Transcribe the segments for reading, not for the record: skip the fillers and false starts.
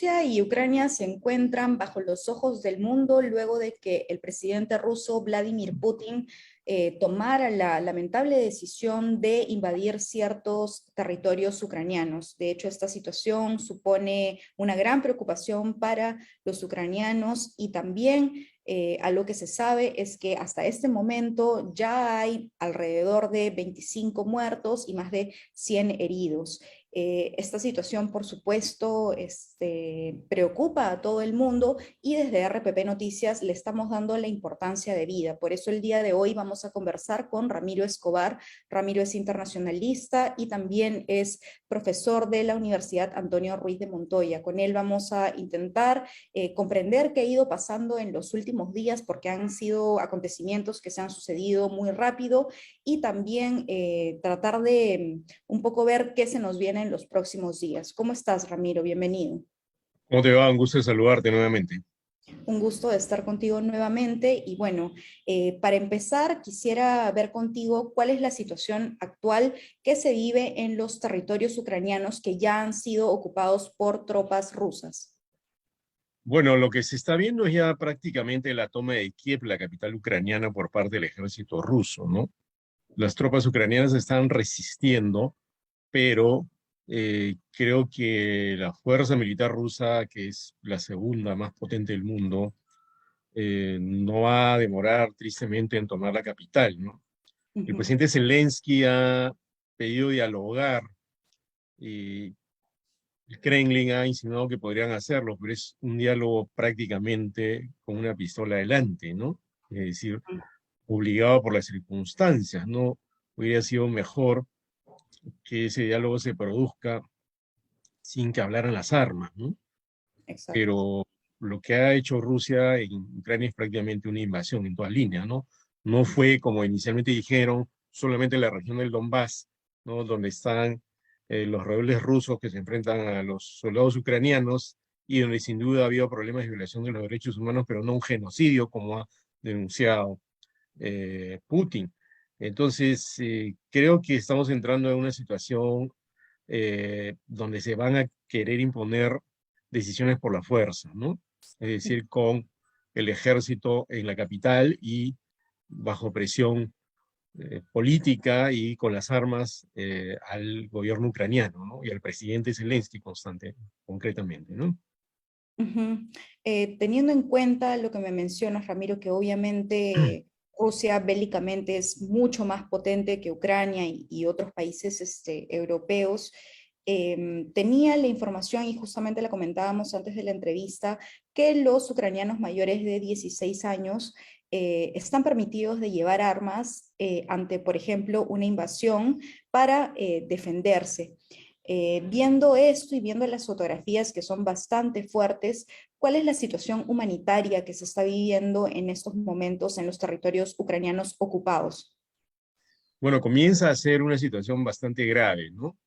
Rusia y Ucrania se encuentran bajo los ojos del mundo luego de que el presidente ruso Vladimir Putin tomara la lamentable decisión de invadir ciertos territorios ucranianos. De hecho, esta situación supone una gran preocupación para los ucranianos y también a lo que se sabe es que hasta este momento ya hay alrededor de 25 muertos y más de 100 heridos. Esta situación, por supuesto, preocupa a todo el mundo y desde RPP Noticias le estamos dando la importancia de vida. Por eso el día de hoy vamos a conversar con Ramiro Escobar. Ramiro es internacionalista y también es profesor de la Universidad Antonio Ruiz de Montoya. Con él vamos a intentar comprender qué ha ido pasando en los últimos días porque han sido acontecimientos que se han sucedido muy rápido y también tratar de un poco ver qué se nos viene en los próximos días. ¿Cómo estás, Ramiro? Bienvenido. ¿Cómo te va? Un gusto de saludarte nuevamente. Un gusto de estar contigo nuevamente y bueno, para empezar quisiera ver contigo cuál es la situación actual que se vive en los territorios ucranianos que ya han sido ocupados por tropas rusas. Bueno, lo que se está viendo es ya prácticamente la toma de Kiev, la capital ucraniana, por parte del ejército ruso, ¿no? Las tropas ucranianas están resistiendo, pero creo que la fuerza militar rusa, que es la segunda más potente del mundo, no va a demorar tristemente en tomar la capital, ¿no? El Ujú. presidente Zelensky ha pedido dialogar y el Kremlin ha insinuado que podrían hacerlo, pero es un diálogo prácticamente con una pistola delante, ¿no? Es decir, obligado por las circunstancias, ¿no? Hubiera sido mejor que ese diálogo se produzca sin que hablaran las armas, ¿no? Exacto. Pero lo que ha hecho Rusia en Ucrania es prácticamente una invasión en todas líneas, ¿no? No fue como inicialmente dijeron, solamente la región del Donbass, ¿no? Donde están los rebeldes rusos que se enfrentan a los soldados ucranianos y donde sin duda ha habido problemas de violación de los derechos humanos, pero no un genocidio como ha denunciado Putin. Entonces, creo que estamos entrando en una situación donde se van a querer imponer decisiones por la fuerza, ¿no? Es decir, con el ejército en la capital y bajo presión política y con las armas al gobierno ucraniano, ¿no? Y al presidente Zelensky concretamente, ¿no? Ujú. Teniendo en cuenta lo que me mencionas, Ramiro, que obviamente Rusia bélicamente es mucho más potente que Ucrania y otros países europeos, tenía la información y justamente la comentábamos antes de la entrevista, que los ucranianos mayores de 16 años están permitidos de llevar armas ante, por ejemplo, una invasión para defenderse. Viendo esto y viendo las fotografías que son bastante fuertes, ¿cuál es la situación humanitaria que se está viviendo en estos momentos en los territorios ucranianos ocupados? Bueno, comienza a ser una situación bastante grave, ¿no?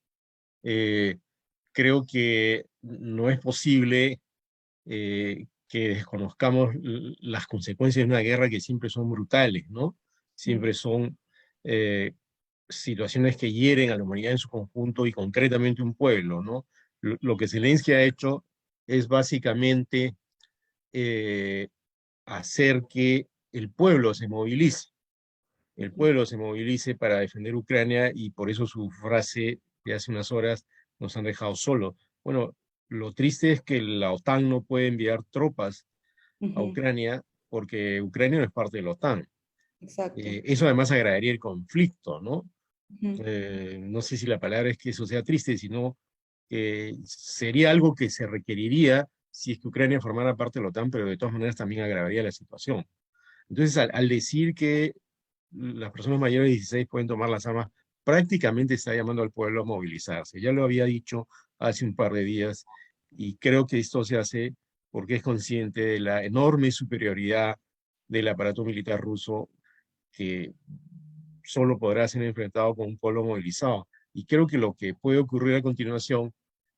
Eh, Creo que no es posible que desconozcamos las consecuencias de una guerra que siempre son brutales, ¿no? Mm. Siempre son eh, situaciones que hieren a la humanidad en su conjunto y concretamente un pueblo, ¿no? Lo que Zelensky ha hecho es básicamente eh, hacer que el pueblo se movilice, el pueblo se movilice para defender Ucrania y por eso su frase de hace unas horas nos han dejado solos. Bueno, lo triste es que la OTAN no puede enviar tropas a Ujú. Ucrania porque Ucrania no es parte de la OTAN. Exacto. Eso además agravaría el conflicto, ¿no? Ujú. No sé si la palabra es que eso sea triste, sino que sería algo que se requeriría si es que Ucrania formara parte de la OTAN, pero de todas maneras también agravaría la situación. Entonces, al decir que las personas mayores de 16 pueden tomar las armas, prácticamente está llamando al pueblo a movilizarse. Ya lo había dicho hace un par de días y creo que esto se hace porque es consciente de la enorme superioridad del aparato militar ruso que solo podrá ser enfrentado con un pueblo movilizado. Y creo que lo que puede ocurrir a continuación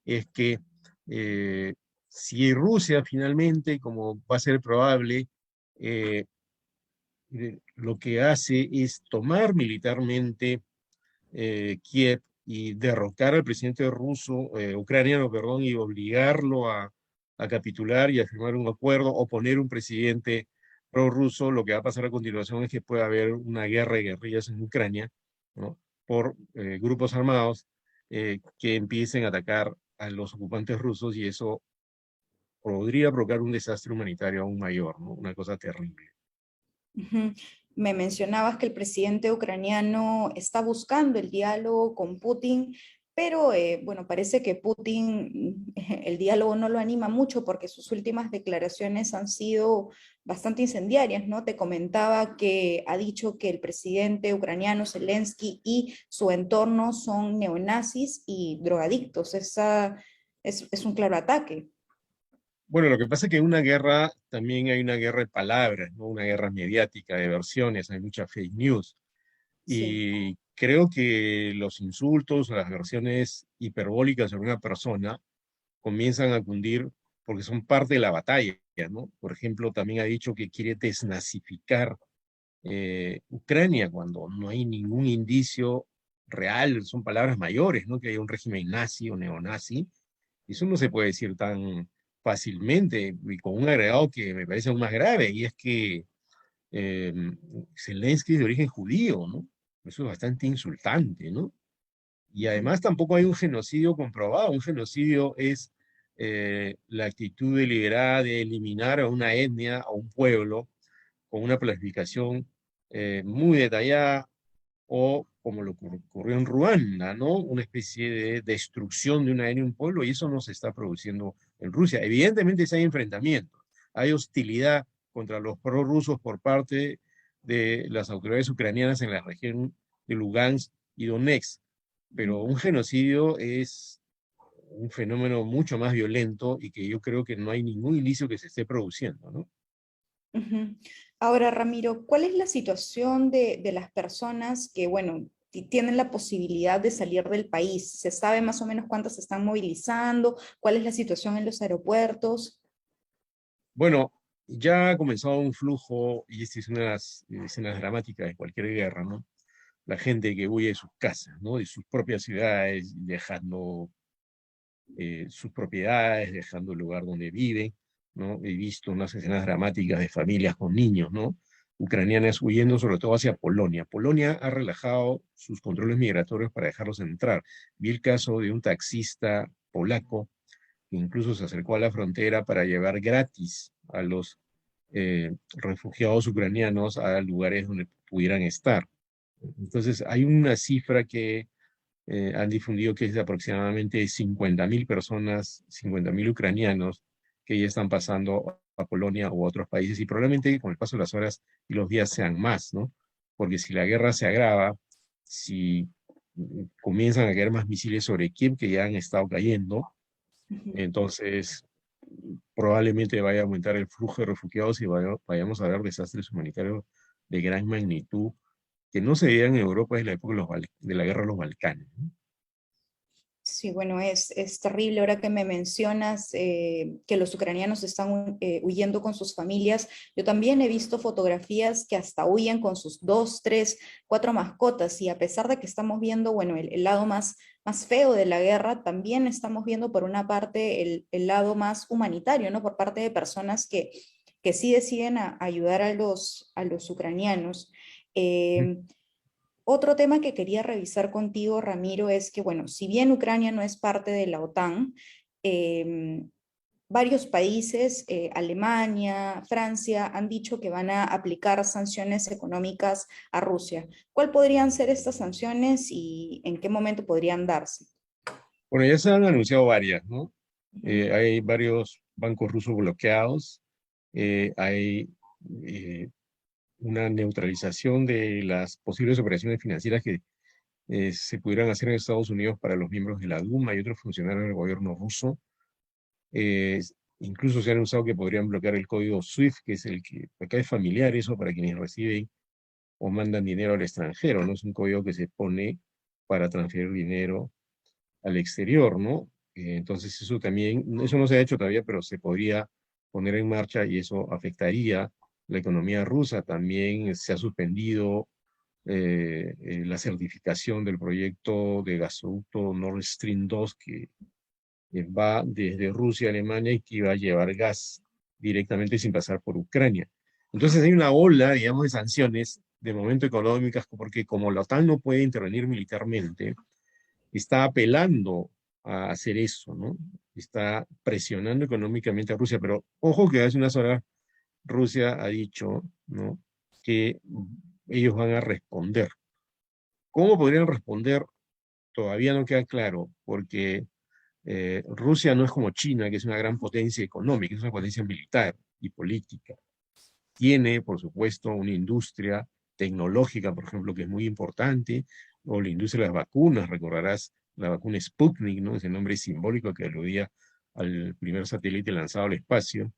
es que eh, si Rusia finalmente, como va a ser probable, eh, lo que hace es tomar militarmente Kiev y derrocar al presidente ruso, ucraniano, perdón, y obligarlo a capitular y a firmar un acuerdo o poner un presidente prorruso, lo que va a pasar a continuación es que puede haber una guerra de guerrillas en Ucrania, ¿no? Por grupos armados que empiecen a atacar a los ocupantes rusos y eso podría provocar un desastre humanitario aún mayor, ¿no? Una cosa terrible. Ujú. Me mencionabas que el presidente ucraniano está buscando el diálogo con Putin, pero bueno, parece que Putin el diálogo no lo anima mucho porque sus últimas declaraciones han sido bastante incendiarias, ¿no? Te comentaba que ha dicho que el presidente ucraniano Zelensky y su entorno son neonazis y drogadictos. Es un claro ataque. Bueno, lo que pasa es que en una guerra también hay una guerra de palabras, ¿no? Una guerra mediática, de versiones, hay mucha fake news. Sí. Y creo que los insultos o las versiones hiperbólicas sobre una persona comienzan a cundir porque son parte de la batalla, ¿no? Por ejemplo, también ha dicho que quiere desnazificar Ucrania cuando no hay ningún indicio real, son palabras mayores, ¿no? Que haya un régimen nazi o neonazi. Eso no se puede decir tan fácilmente y con un agregado que me parece aún más grave, y es que eh, Zelensky es de origen judío, ¿no? Eso es bastante insultante, ¿no? Y además tampoco hay un genocidio comprobado. Un genocidio es la actitud deliberada de eliminar a una etnia, a un pueblo, con una planificación muy detallada, o como lo ocurrió en Ruanda, ¿no? Una especie de destrucción de una etnia, un pueblo, y eso no se está produciendo en Rusia. Evidentemente sí hay enfrentamientos, hay hostilidad contra los prorrusos por parte de las autoridades ucranianas en la región de Lugansk y Donetsk, pero un genocidio es un fenómeno mucho más violento y que yo creo que no hay ningún indicio que se esté produciendo, ¿no? Ujú. Ahora, Ramiro, ¿cuál es la situación de las personas que, bueno, tienen la posibilidad de salir del país? ¿Se sabe más o menos cuántas se están movilizando? ¿Cuál es la situación en los aeropuertos? Bueno, ya ha comenzado un flujo, y esta es una de las escenas dramáticas de cualquier guerra, ¿no? La gente que huye de sus casas, ¿no? De sus propias ciudades, dejando sus propiedades, dejando el lugar donde viven, ¿no? He visto unas escenas dramáticas de familias con niños, ¿no? Ucranianas huyendo sobre todo hacia Polonia. Polonia ha relajado sus controles migratorios para dejarlos entrar. Vi el caso de un taxista polaco que incluso se acercó a la frontera para llevar gratis a los refugiados ucranianos a lugares donde pudieran estar. Entonces, hay una cifra que han difundido que es de aproximadamente 50.000 personas, 50.000 ucranianos que ya están pasando a Polonia u otros países y probablemente con el paso de las horas y los días sean más, ¿no? Porque si la guerra se agrava, si comienzan a caer más misiles sobre Kiev que ya han estado cayendo, Ujú. entonces probablemente vaya a aumentar el flujo de refugiados y vayamos a ver desastres humanitarios de gran magnitud que no se veían en Europa desde la época de, de la guerra de los Balcanes, ¿no? Sí, bueno, es terrible ahora que me mencionas que los ucranianos están huyendo con sus familias. Yo también he visto fotografías que hasta huyen con sus dos, tres, cuatro mascotas y a pesar de que estamos viendo, bueno, el lado más feo de la guerra, también estamos viendo por una parte el lado más humanitario, ¿no? Por parte de personas que sí deciden ayudar a los ucranianos. Eh, Otro tema que quería revisar contigo, Ramiro, es que, bueno, si bien Ucrania no es parte de la OTAN, eh, varios países, Alemania, Francia, han dicho que van a aplicar sanciones económicas a Rusia. ¿Cuál podrían ser estas sanciones y en qué momento podrían darse? Bueno, ya se han anunciado varias, ¿no? Ujú. Hay varios bancos rusos bloqueados, hay eh, una neutralización de las posibles operaciones financieras que se pudieran hacer en Estados Unidos para los miembros de la Duma y otros funcionarios del gobierno ruso. Eh, Incluso se han usado que podrían bloquear el código SWIFT, que es el que acá es familiar eso para quienes reciben o mandan dinero al extranjero, ¿no? Es un código que se pone para transferir dinero al exterior, ¿no? Entonces eso también, eso no se ha hecho todavía, pero se podría poner en marcha y eso afectaría la economía rusa. También se ha suspendido la certificación del proyecto de gasoducto Nord Stream 2 que va desde Rusia a Alemania y que iba a llevar gas directamente sin pasar por Ucrania. Entonces hay una ola, digamos, de sanciones de momento económicas, porque como la OTAN no puede intervenir militarmente, está apelando a hacer eso, ¿no? Está presionando económicamente a Rusia, pero ojo que hace unas horas Rusia ha dicho, ¿no?, que ellos van a responder. ¿Cómo podrían responder? Todavía no queda claro, porque Rusia no es como China, que es una gran potencia económica, es una potencia militar y política. Tiene, por supuesto, una industria tecnológica, por ejemplo, que es muy importante, o la industria de las vacunas, recordarás la vacuna Sputnik, ¿no? Ese nombre simbólico que aludía al primer satélite lanzado al espacio.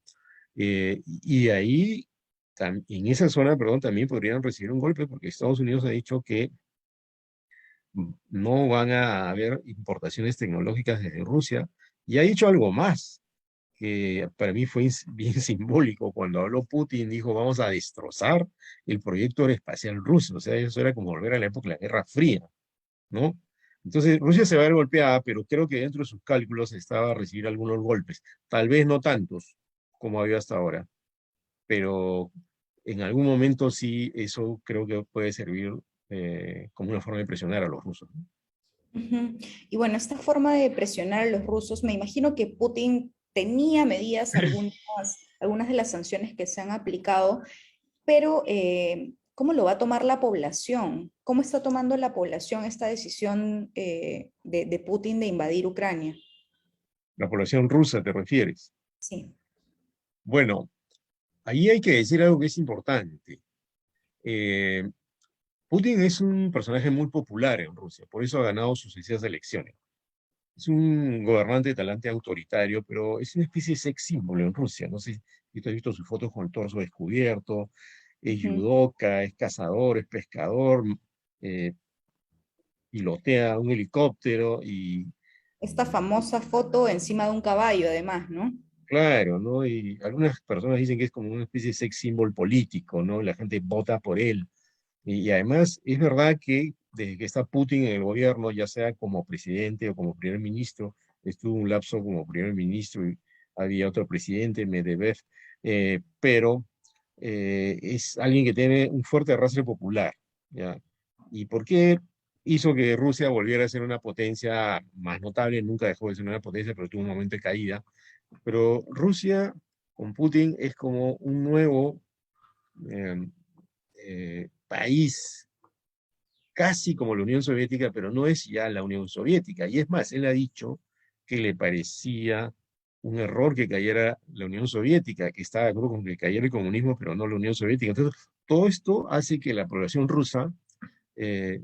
Y de ahí, en esa zona, perdón, también podrían recibir un golpe, porque Estados Unidos ha dicho que no van a haber importaciones tecnológicas desde Rusia, y ha dicho algo más, que para mí fue bien simbólico. Cuando habló Putin, dijo, vamos a destrozar el proyecto aeroespacial ruso. O sea, eso era como volver a la época de la Guerra Fría, ¿no? Entonces, Rusia se va a ver golpeada, pero creo que dentro de sus cálculos estaba a recibir algunos golpes. Tal vez no tantos como había hasta ahora, pero en algún momento sí, eso creo que puede servir como una forma de presionar a los rusos, ¿no? Ujú. Y bueno, esta forma de presionar a los rusos, me imagino que Putin tenía medidas, algunas de las sanciones que se han aplicado, pero ¿cómo lo va a tomar la población? ¿Cómo está tomando la población esta decisión de Putin de invadir Ucrania? La población rusa, ¿te refieres? Sí. Bueno, ahí hay que decir algo que es importante. Eh, Putin es un personaje muy popular en Rusia, por eso ha ganado sus sucesivas elecciones. Es un gobernante de talante autoritario, pero es una especie de sex símbolo en Rusia. No sé si tú has visto sus fotos con el torso descubierto. Es Ujú. judoka, es cazador, es pescador, eh, pilotea un helicóptero y, Esta famosa foto encima de un caballo, además, ¿no? claro, ¿no? Y algunas personas dicen que es como una especie de sex symbol político, ¿no? La gente vota por él. Y además es verdad que desde que está Putin en el gobierno, ya sea como presidente o como primer ministro, estuvo un lapso como primer ministro y había otro presidente, Medvedev, pero es alguien que tiene un fuerte arrastre popular, ¿ya? ¿Y por qué hizo que Rusia volviera a ser una potencia más notable? Nunca dejó de ser una potencia, pero tuvo un momento de caída. Pero Rusia con Putin es como un nuevo eh, país, casi como la Unión Soviética, pero no es ya la Unión Soviética. Y es más, él ha dicho que le parecía un error que cayera la Unión Soviética, que estaba de acuerdo con que cayera el comunismo, pero no la Unión Soviética. Entonces, todo esto hace que la población rusa eh,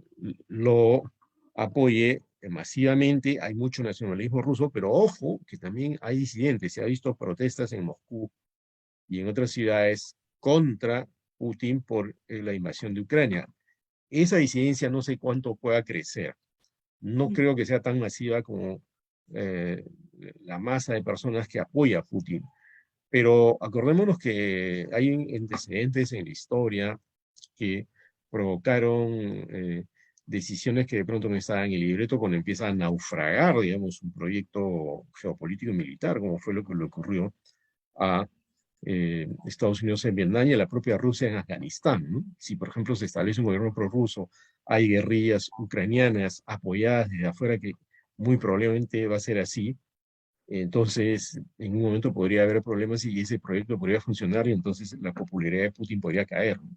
lo apoye masivamente. Hay mucho nacionalismo ruso, pero ojo, que también hay disidentes. Se ha visto protestas en Moscú y en otras ciudades contra Putin por la invasión de Ucrania. Esa disidencia no sé cuánto pueda crecer. No creo que sea tan masiva como eh, la masa de personas que apoya a Putin. Pero acordémonos que hay antecedentes en la historia que provocaron decisiones que de pronto no estaban en el libreto cuando empieza a naufragar, digamos, un proyecto geopolítico y militar, como fue lo que le ocurrió a Estados Unidos en Vietnam y a la propia Rusia en Afganistán, ¿no? Si, por ejemplo, se establece un gobierno prorruso, hay guerrillas ucranianas apoyadas desde afuera, que muy probablemente va a ser así, entonces en un momento podría haber problemas y ese proyecto podría funcionar y entonces la popularidad de Putin podría caer, ¿no?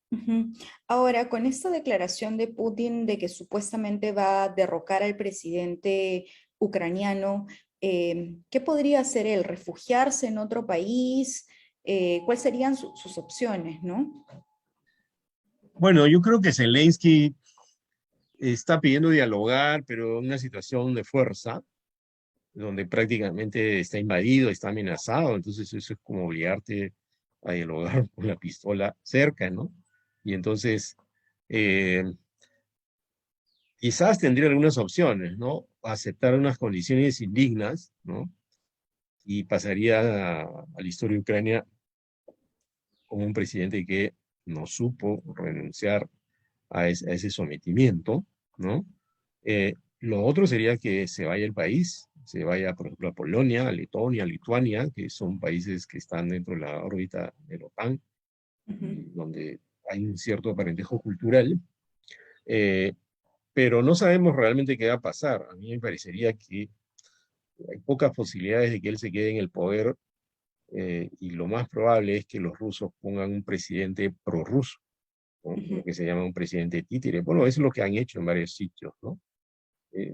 Ujú. Ahora, con esta declaración de Putin de que supuestamente va a derrocar al presidente ucraniano, ¿qué podría hacer él? ¿Refugiarse en otro país? ¿Cuáles serían sus opciones, no? Bueno, yo creo que Zelensky está pidiendo dialogar, pero en una situación de fuerza, donde prácticamente está invadido, está amenazado, entonces eso es como obligarte a dialogar con la pistola cerca, ¿no? Y entonces, eh, quizás tendría algunas opciones, ¿no? Aceptar unas condiciones indignas, ¿no? Y pasaría a la historia de Ucrania como un presidente que no supo renunciar a ese sometimiento, ¿no? Lo otro sería que se vaya el país, se vaya, por ejemplo, a Polonia, a Letonia, a Lituania, que son países que están dentro de la órbita de la OTAN, donde hay un cierto parentejo cultural, eh, pero no sabemos realmente qué va a pasar. A mí me parecería que hay pocas posibilidades de que él se quede en el poder, y lo más probable es que los rusos pongan un presidente prorruso, ¿no? Lo que se llama un presidente títere. Bueno, eso es lo que han hecho en varios sitios, ¿no?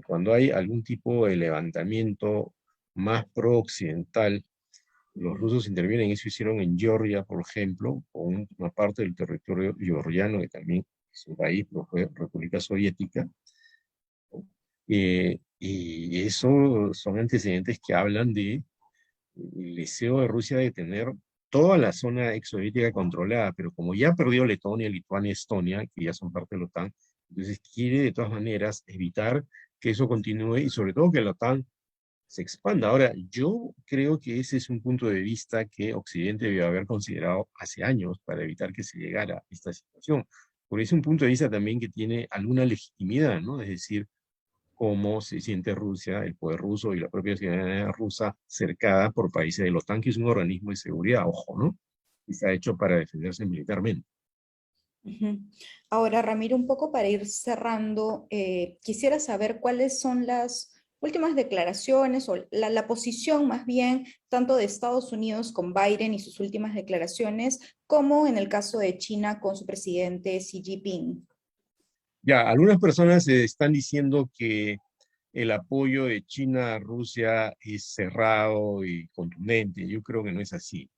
Cuando hay algún tipo de levantamiento más pro-occidental, los rusos intervienen. Eso hicieron en Georgia, por ejemplo, con una parte del territorio georgiano, que también es un país, pero fue República Soviética. Y eso son antecedentes que hablan de el deseo de Rusia de tener toda la zona exsoviética controlada, pero como ya perdió Letonia, Lituania, Estonia, que ya son parte de la OTAN, entonces quiere de todas maneras evitar que eso continúe y sobre todo que la OTAN se expanda. Ahora, yo creo que ese es un punto de vista que Occidente debió haber considerado hace años para evitar que se llegara a esta situación. Porque es un punto de vista también que tiene alguna legitimidad, ¿no? Es decir, cómo se siente Rusia, el poder ruso y la propia ciudadanía rusa cercada por países de la OTAN, que es un organismo de seguridad, ojo, ¿no? Y está hecho para defenderse militarmente. Ujú. Ahora, Ramiro, un poco para ir cerrando, quisiera saber cuáles son las últimas declaraciones o la posición más bien tanto de Estados Unidos con Biden y sus últimas declaraciones, como en el caso de China con su presidente Xi Jinping. Ya, algunas personas están diciendo que el apoyo de China a Rusia es cerrado y contundente. Yo creo que no es así.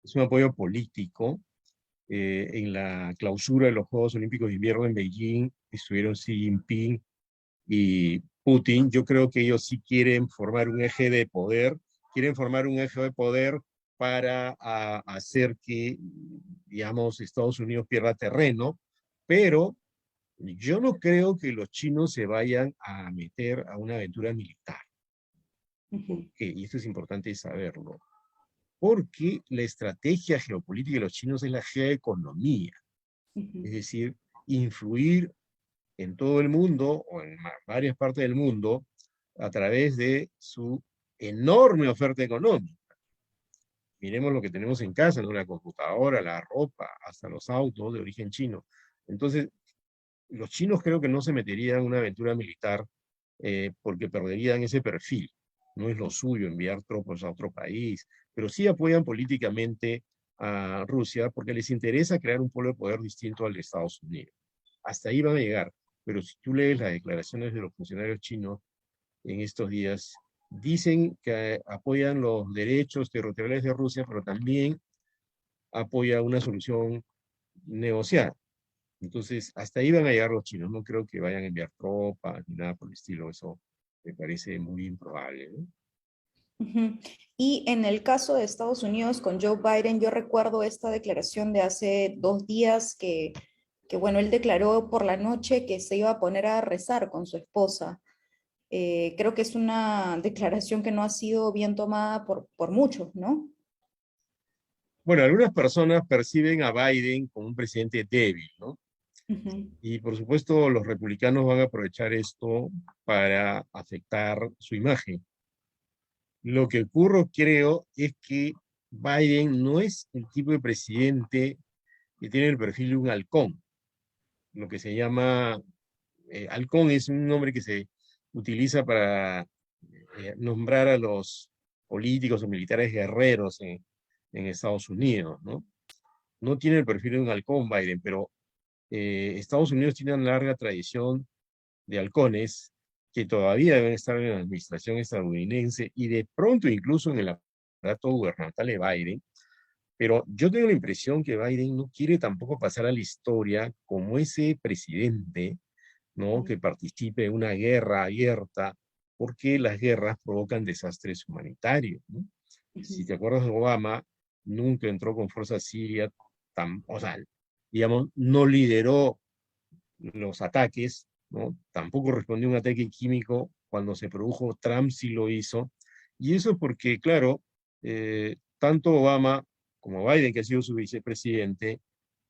Es un apoyo político. En la clausura de los Juegos Olímpicos de Invierno en Beijing estuvieron Xi Jinping y Putin. Yo creo que ellos sí quieren formar un eje de poder, quieren formar un eje de poder para hacer que, digamos, Estados Unidos pierda terreno, pero yo no creo que los chinos se vayan a meter a una aventura militar. ¿Por Ujú, qué? Y esto es importante saberlo. Porque la estrategia geopolítica de los chinos es la geoeconomía, ujú, es decir, influir en todo el mundo o en varias partes del mundo a través de su enorme oferta económica. Miremos lo que tenemos en casa, ¿no? La computadora, la ropa, hasta los autos de origen chino. Entonces, los chinos creo que no se meterían en una aventura militar, porque perderían ese perfil. No es lo suyo enviar tropas a otro país, pero sí apoyan políticamente a Rusia porque les interesa crear un polo de poder distinto al de Estados Unidos. Hasta ahí van a llegar. Pero si tú lees las declaraciones de los funcionarios chinos en estos días, dicen que apoyan los derechos territoriales de Rusia, pero también apoya una solución negociada. Entonces, hasta ahí van a llegar los chinos. No creo que vayan a enviar tropas ni nada por el estilo. Eso me parece muy improbable, ¿no? ujú. Y en el caso de Estados Unidos con Joe Biden, yo recuerdo esta declaración de hace 2 días que, bueno, él declaró por la noche que se iba a poner a rezar con su esposa. Creo que es una declaración que no ha sido bien tomada por muchos, ¿no? Bueno, algunas personas perciben a Biden como un presidente débil, ¿no? Ujú, Y por supuesto, los republicanos van a aprovechar esto para afectar su imagen. Lo que ocurre, creo, es que Biden no es el tipo de presidente que tiene el perfil de un halcón. Lo que se llama halcón es un nombre que se utiliza para nombrar a los políticos o militares guerreros en Estados Unidos, ¿no? No tiene el perfil de un halcón Biden, pero Estados Unidos tiene una larga tradición de halcones que todavía deben estar en la administración estadounidense y de pronto incluso en el aparato gubernamental de Biden. Pero yo tengo la impresión que Biden no quiere tampoco pasar a la historia como ese presidente, ¿no? ujú, Que participe en una guerra abierta, porque las guerras provocan desastres humanitarios, ¿no? Si ujú, te acuerdas de Obama, nunca entró con fuerza siria, o sea, digamos, no lideró los ataques, ¿no? Tampoco respondió a un ataque químico cuando se produjo. Trump sí lo hizo. Y eso es porque, claro, tanto Obama como Biden, que ha sido su vicepresidente,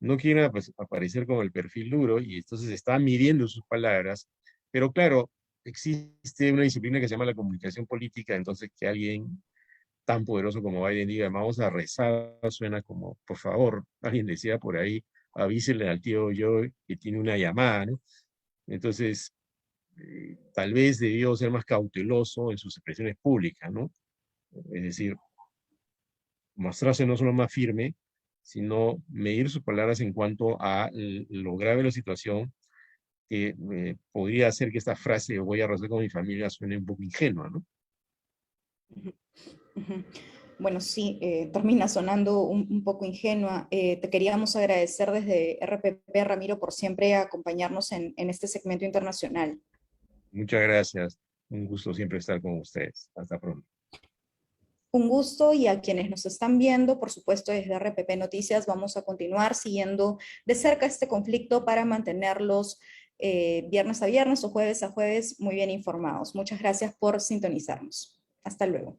no quieren aparecer con el perfil duro y entonces están midiendo sus palabras. Pero claro, existe una disciplina que se llama la comunicación política, entonces que alguien tan poderoso como Biden diga, vamos a rezar, suena como, por favor, alguien decía por ahí, avísenle al tío Joe que tiene una llamada, ¿no? Entonces, tal vez debió ser más cauteloso en sus expresiones públicas, ¿no? Es decir, mostrarse no solo más firme, sino medir sus palabras en cuanto a lo grave de la situación, que podría hacer que esta frase, voy a rezar con mi familia, suene un poco ingenua, ¿no? Ujú, ujú. Bueno, sí, termina sonando un poco ingenua. Te queríamos agradecer desde RPP, Ramiro, por siempre acompañarnos en este segmento internacional. Muchas gracias. Un gusto siempre estar con ustedes. Hasta pronto. Un gusto, y a quienes nos están viendo, por supuesto, desde RPP Noticias, vamos a continuar siguiendo de cerca este conflicto para mantenerlos viernes a viernes o jueves a jueves muy bien informados. Muchas gracias por sintonizarnos. Hasta luego.